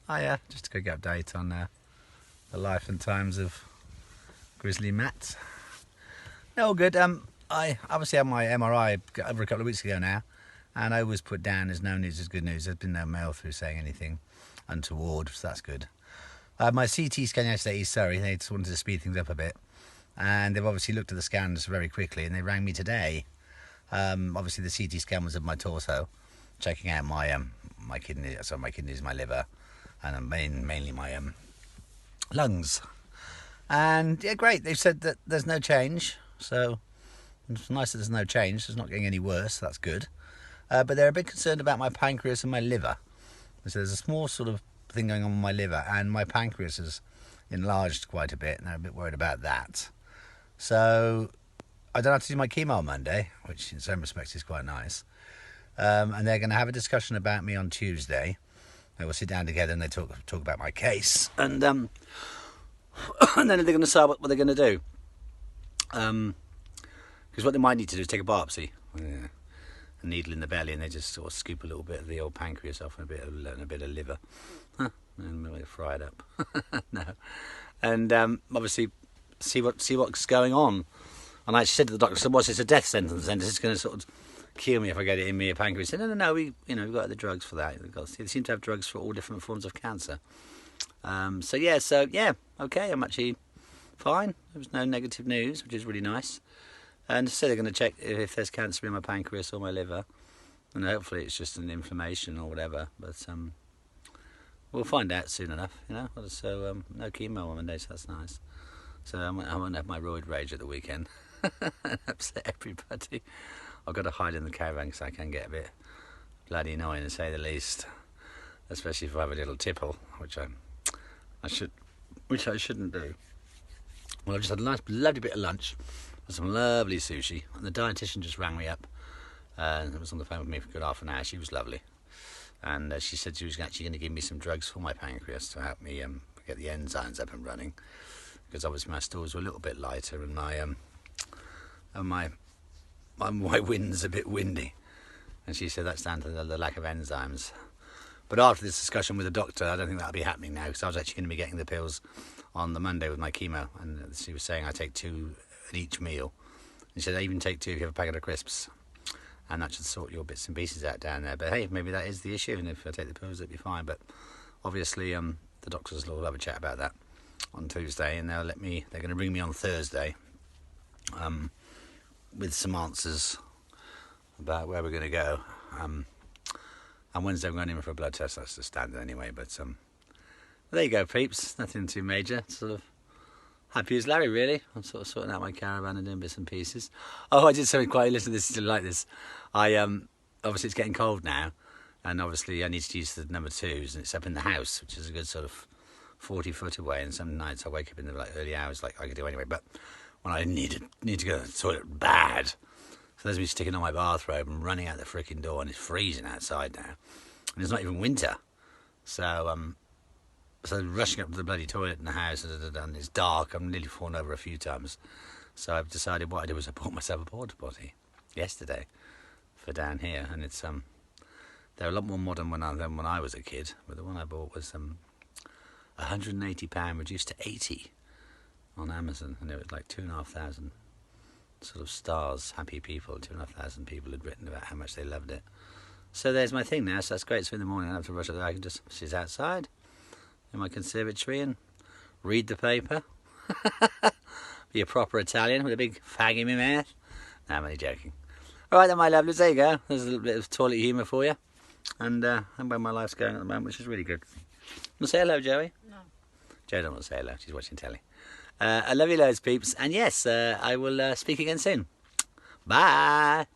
Oh yeah, just a quick update on the life and times of Grizzly Matt. No, all good. I obviously had my MRI over a couple of weeks ago now, and I always put down as no news is good news. There's been no mail through saying anything untoward, so that's good. My CT scan yesterday is sorry, they just wanted to speed things up a bit, and they've obviously looked at the scans very quickly, and they rang me today. Obviously the CT scan was of my torso, checking out my my kidneys, my liver, and mainly my lungs. And yeah, great. They've said that there's no change, so it's nice that there's no change. It's not getting any worse. So that's good. But they're a bit concerned about my pancreas and my liver. So there's a small sort of thing going on with my liver, and my pancreas has enlarged quite a bit, and they're a bit worried about that. So I don't have to do my chemo on Monday, which in some respects is quite nice. And they're going to have a discussion about me on Tuesday. They will sit down together and they talk about my case, and and then they're going to decide what they're going to do. Because what they might need to do is take a biopsy, a needle in the belly, and they just sort of scoop a little bit of the old pancreas off and a bit of liver, and maybe fry it up. No, and obviously see what's going on. And I actually said to the doctor, "So what's this, a death sentence? And it's going to sort of kill me if I get it in me, a pancreas." He said, "No, we've got the drugs for that. They seem to have drugs for all different forms of cancer." So yeah, okay, I'm actually fine. There was no negative news, which is really nice. And so they're going to check if there's cancer in my pancreas or my liver, and hopefully it's just an inflammation or whatever. But we'll find out soon enough, So no chemo on Monday, so that's nice. So I won't have my roid rage at the weekend and upset everybody. I've got to hide in the caravan because I can get a bit bloody annoying, to say the least. Especially if I have a little tipple, which I shouldn't do. Well, I just had a nice, lovely bit of lunch, and some lovely sushi, and the dietitian just rang me up, and was on the phone with me for a good half an hour. She was lovely, and she said she was actually going to give me some drugs for my pancreas to help me get the enzymes up and running, because obviously my stools were a little bit lighter, and my wind's a bit windy, and she said that's down to the lack of enzymes. But after this discussion with the doctor, I don't think that'll be happening now, because I was actually going to be getting the pills on the Monday with my chemo, and she was saying I take 2 at each meal. And she said I even take 2 if you have a packet of crisps, and that should sort your bits and pieces out down there. But hey, maybe that is the issue, and if I take the pills, it'll be fine. But obviously, the doctors will have a chat about that on Tuesday, and they're going to bring me on Thursday with some answers about where we're going to go. And Wednesday I'm going in for a blood test. That's the standard anyway. But there you go, peeps. Nothing too major. Sort of happy as Larry, really. I'm sort of sorting out my caravan and doing bits and pieces. Oh, I did something quite. Listen to this. You like this? Obviously it's getting cold now, and obviously I need to use the number 2s, and it's up in the house, which is a good sort of 40 foot away. And some nights I wake up in the early hours, like I could do anyway. But when I need to go to the toilet bad. So there's me sticking on my bathrobe and running out the frickin' door, and it's freezing outside now. And it's not even winter. So rushing up to the bloody toilet in the house, and it's dark. I'm nearly fallen over a few times. So I've decided what I did was I bought myself a porta potty yesterday for down here. And it's they're a lot more modern than when I was a kid. But the one I bought was £180 reduced to 80 on Amazon, and it was like 2,500 sort of stars, happy people. 2,500 people had written about how much they loved it. So there's my thing now. So that's great. So in the morning I don't have to rush up there. I can just sit outside in my conservatory and read the paper. Be a proper Italian with a big fag in my mouth. No, I'm only joking. All right then, my lovelies. There you go. There's a little bit of toilet humour for you, and where my life's going at the moment, which is really good. Want to say hello, Joey? No. Joe don't want to say hello. She's watching telly. I love you loads, peeps. And yes, I will speak again soon. Bye.